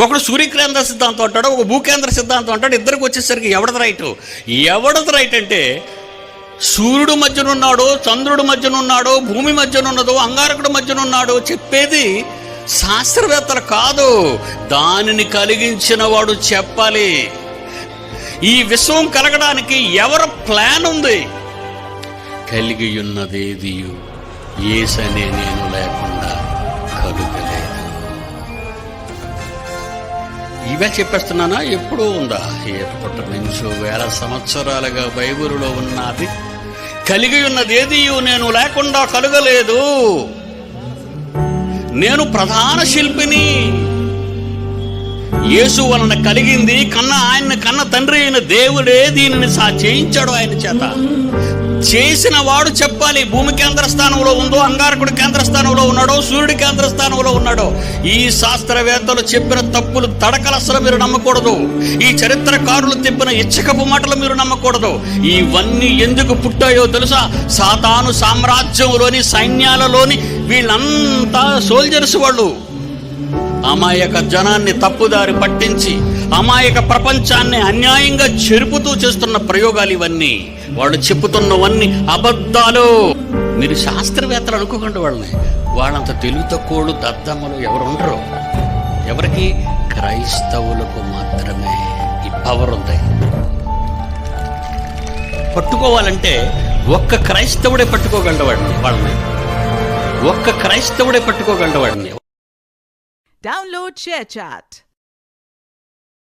ఒకడు సూర్యకేంద్ర సిద్ధాంతం అంటాడు, ఒక భూకేంద్ర సిద్ధాంతం అంటాడు. ఇద్దరికి వచ్చేసరికి ఎవడది రైట్ అంటే సూర్యుడు మధ్యనున్నాడు, చంద్రుడు మధ్యనున్నాడు, భూమి మధ్యనున్నదో, అంగారకుడు మధ్యనున్నాడు చెప్పేది శాస్త్రవేత్తలు కాదు, దానిని కలిగించిన వాడు చెప్పాలి. ఈ విశ్వం కలగడానికి ఎవరి ప్లాన్ ఉంది? కలిగి ఉన్నదేది యేసనే నేను లేకుండా కలుగలేదు. ఇవే చెప్పేస్తున్నానా? ఎప్పుడూ ఉందా? ఎప్పటి నుంచో వేల సంవత్సరాలుగా బైబిలులో ఉన్నది. కలిగి ఉన్నదేది నేను లేకుండా కలుగలేదు. నేను ప్రధాన శిల్పిని. యేసు వలన కలిగింది ఆయన కన్న తండ్రి అయిన దేవుడే దీనిని చేయించాడు ఆయన చేత. చేసిన వాడు చెప్పాలి. భూమి కేంద్ర స్థానంలో ఉందో, అంగారకుడు కేంద్ర స్థానంలో ఉన్నాడో, సూర్యుడి కేంద్ర స్థానంలో ఉన్నాడో. ఈ శాస్త్రవేత్తలు చెప్పిన తప్పులు తడకలసలు మీరు నమ్మకూడదు. ఈ చరిత్రకారులు చెప్పిన ఇచ్చకపు మాటలు మీరు నమ్మకూడదు. ఇవన్నీ ఎందుకు పుట్టాయో తెలుసా? సాతాను సామ్రాజ్యంలోని సైన్యాలలోని వీళ్ళంతా సోల్జర్స్. వాళ్ళు అమాయక జనాన్ని తప్పుదారి పట్టించి అమాయక ప్రపంచాన్ని అన్యాయంగా చెరుపుతూ చేస్తున్న ప్రయోగాలు ఇవన్నీ. వాళ్ళు చెప్పుతున్నవన్నీ అబద్ధాలు. మీరు శాస్త్రవేత్తలు అనుకోకండి వాళ్ళని. వాళ్ళంత తెలుగు తక్కువలు దద్దమ్మలు ఎవరు ఉండరు. ఎవరికి? క్రైస్తవులకు మాత్రమే ఈ పవర్ ఉంది. పట్టుకోవాలంటే ఒక్క క్రైస్తవుడే పట్టుకోగలడు వాళ్ళని. ఒక్క క్రైస్తవుడే పట్టుకోగలడు వాడిని. Download ShareChat.